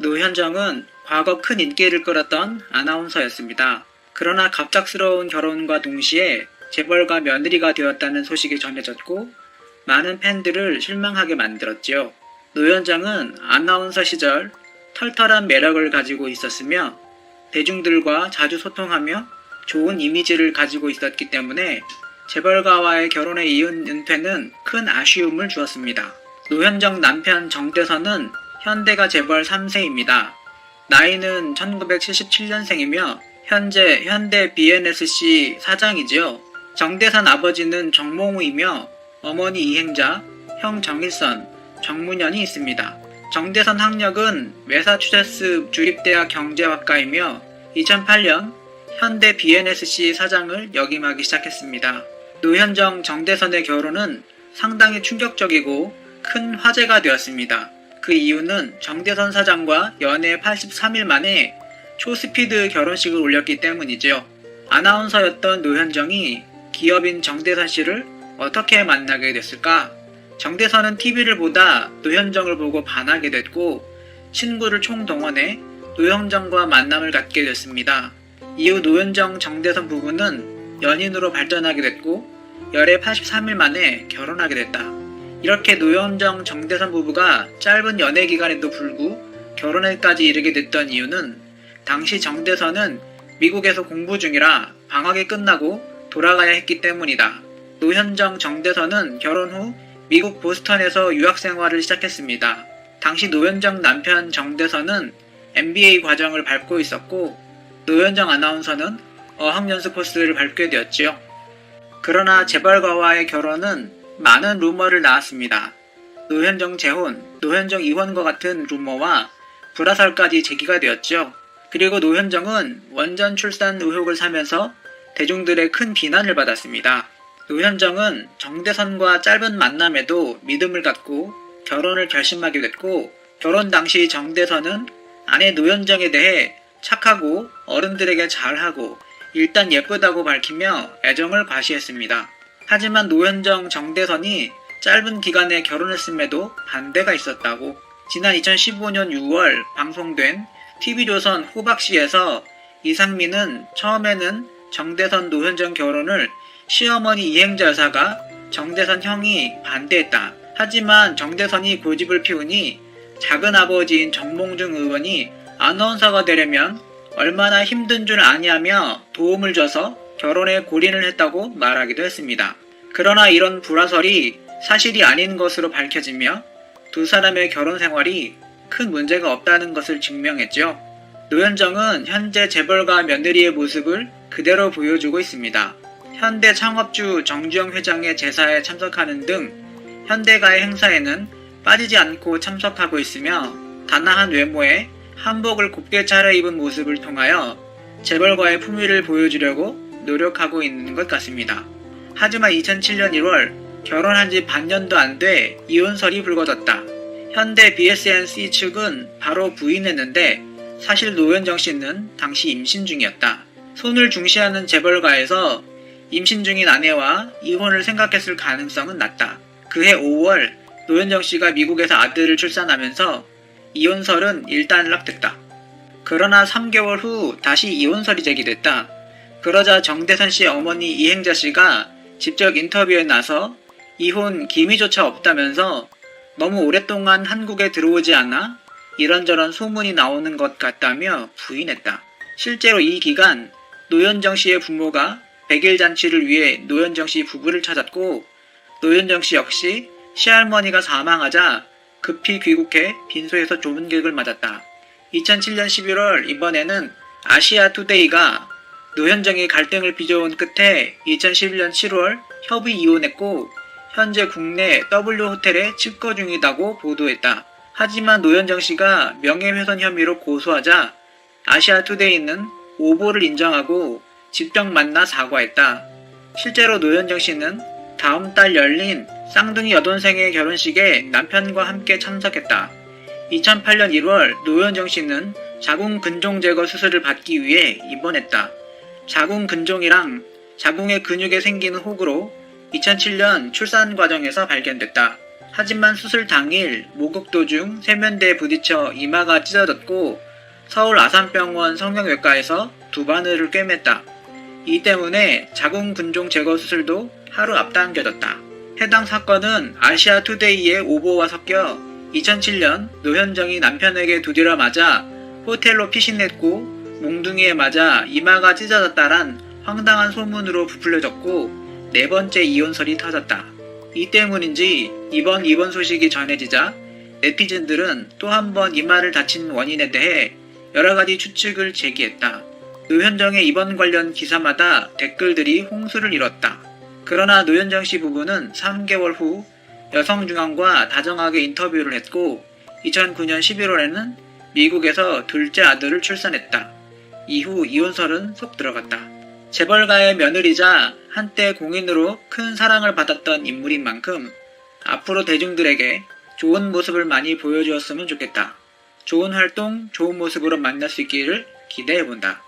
노현정은 과거 큰 인기를 끌었던 아나운서였습니다. 그러나 갑작스러운 결혼과 동시에 재벌가 며느리가 되었다는 소식이 전해졌고 많은 팬들을 실망하게 만들었지요. 노현정은 아나운서 시절 털털한 매력을 가지고 있었으며 대중들과 자주 소통하며 좋은 이미지를 가지고 있었기 때문에 재벌가와의 결혼에 이은 은퇴는 큰 아쉬움을 주었습니다. 노현정 남편 정대선은 현대가 재벌 3세입니다. 나이는 1977년생이며 현재 현대 B&SC 사장이지요. 정대선 아버지는 정몽우이며 어머니 이행자, 형 정일선, 정문현이 있습니다. 정대선 학력은 매사추세츠 주립대학 경제학과이며 2008년 현대 B&SC 사장을 역임하기 시작했습니다. 노현정, 정대선의 결혼은 상당히 충격적이고 큰 화제가 되었습니다. 그 이유는 정대선 사장과 연애 83일 만에 초스피드 결혼식을 올렸기 때문이죠. 아나운서였던 노현정이 기업인 정대선 씨를 어떻게 만나게 됐을까? 정대선은 TV를 보다 노현정을 보고 반하게 됐고 친구를 총동원해 노현정과 만남을 갖게 됐습니다. 이후 노현정, 정대선 부부는 연인으로 발전하게 됐고 열애 83일 만에 결혼하게 됐다. 이렇게 노현정, 정대선 부부가 짧은 연애 기간에도 불구 결혼에까지 이르게 됐던 이유는 당시 정대선은 미국에서 공부 중이라 방학이 끝나고 돌아가야 했기 때문이다. 노현정, 정대선은 결혼 후 미국 보스턴에서 유학 생활을 시작했습니다. 당시 노현정 남편 정대선은 MBA 과정을 밟고 있었고 노현정 아나운서는 어학연수 코스를 밟게 되었지요. 그러나 재벌가와의 결혼은 많은 루머를 낳았습니다. 노현정 재혼, 노현정 이혼과 같은 루머와 불화설까지 제기가 되었죠. 그리고 노현정은 원전 출산 의혹을 사면서 대중들의 큰 비난을 받았습니다. 노현정은 정대선과 짧은 만남에도 믿음을 갖고 결혼을 결심하게 됐고 결혼 당시 정대선은 아내 노현정에 대해 착하고 어른들에게 잘하고 일단 예쁘다고 밝히며 애정을 과시했습니다. 하지만 노현정, 정대선이 짧은 기간에 결혼했음에도 반대가 있었다고 지난 2015년 6월 방송된 TV조선 호박씨에서 이상민은 처음에는 정대선, 노현정 결혼을 시어머니 이행자 여사가 정대선 형이 반대했다. 하지만 정대선이 고집을 피우니 작은아버지인 정몽중 의원이 아나운서가 되려면 얼마나 힘든 줄 아냐며 도움을 줘서 결혼에 골인을 했다고 말하기도 했습니다. 그러나 이런 불화설이 사실이 아닌 것으로 밝혀지며 두 사람의 결혼 생활이 큰 문제가 없다는 것을 증명했죠. 노현정은 현재 재벌가 며느리의 모습을 그대로 보여주고 있습니다. 현대 창업주 정주영 회장의 제사에 참석하는 등 현대가의 행사에는 빠지지 않고 참석하고 있으며 단아한 외모에 한복을 곱게 차려입은 모습을 통하여 재벌가의 품위를 보여주려고 노력하고 있는 것 같습니다. 하지만 2007년 1월 결혼한 지 반년도 안 돼 이혼설이 불거졌다. 현대 BSNC 측은 바로 부인했는데 사실 노현정 씨는 당시 임신 중이었다. 손을 중시하는 재벌가에서 임신 중인 아내와 이혼을 생각했을 가능성은 낮다. 그해 5월 노현정 씨가 미국에서 아들을 출산하면서 이혼설은 일단락됐다. 그러나 3개월 후 다시 이혼설이 제기됐다. 그러자 정대선 씨 어머니 이행자 씨가 직접 인터뷰에 나서 이혼 기미조차 없다면서 너무 오랫동안 한국에 들어오지 않아 이런저런 소문이 나오는 것 같다며 부인했다. 실제로 이 기간 노현정 씨의 부모가 100일 잔치를 위해 노현정 씨 부부를 찾았고 노현정 씨 역시 시할머니가 사망하자 급히 귀국해 빈소에서 조문객을 맞았다. 2007년 11월 이번에는 아시아투데이가 노현정이 갈등을 빚어온 끝에 2011년 7월 협의 이혼했고 현재 국내 W호텔에 집거 중이다고 보도했다. 하지만 노현정 씨가 명예훼손 혐의로 고소하자 아시아투데이는 오보를 인정하고 직접 만나 사과했다. 실제로 노현정 씨는 다음 달 열린 쌍둥이 여동생의 결혼식에 남편과 함께 참석했다. 2008년 1월 노현정 씨는 자궁 근종 제거 수술을 받기 위해 입원했다. 자궁 근종이랑 자궁의 근육에 생기는 혹으로 2007년 출산 과정에서 발견됐다. 하지만 수술 당일 목욕 도중 세면대에 부딪혀 이마가 찢어졌고 서울 아산병원 성형외과에서 두 바늘을 꿰맸다. 이 때문에 자궁근종 제거 수술도 하루 앞당겨졌다. 해당 사건은 아시아투데이의 오보와 섞여 2007년 노현정이 남편에게 두드려 맞아 호텔로 피신했고 몽둥이에 맞아 이마가 찢어졌다란 황당한 소문으로 부풀려졌고 네 번째 이혼설이 터졌다. 이 때문인지 이번 입원 소식이 전해지자 네티즌들은 또 한 번 이마를 다친 원인에 대해 여러가지 추측을 제기했다. 노현정의 입원 관련 기사마다 댓글들이 홍수를 이뤘다. 그러나 노현정 씨 부부는 3개월 후 여성중앙과 다정하게 인터뷰를 했고 2009년 11월에는 미국에서 둘째 아들을 출산했다. 이후 이혼설은 속 들어갔다. 재벌가의 며느리자 한때 공인으로 큰 사랑을 받았던 인물인 만큼 앞으로 대중들에게 좋은 모습을 많이 보여주었으면 좋겠다. 좋은 활동, 좋은 모습으로 만날 수 있기를 기대해본다.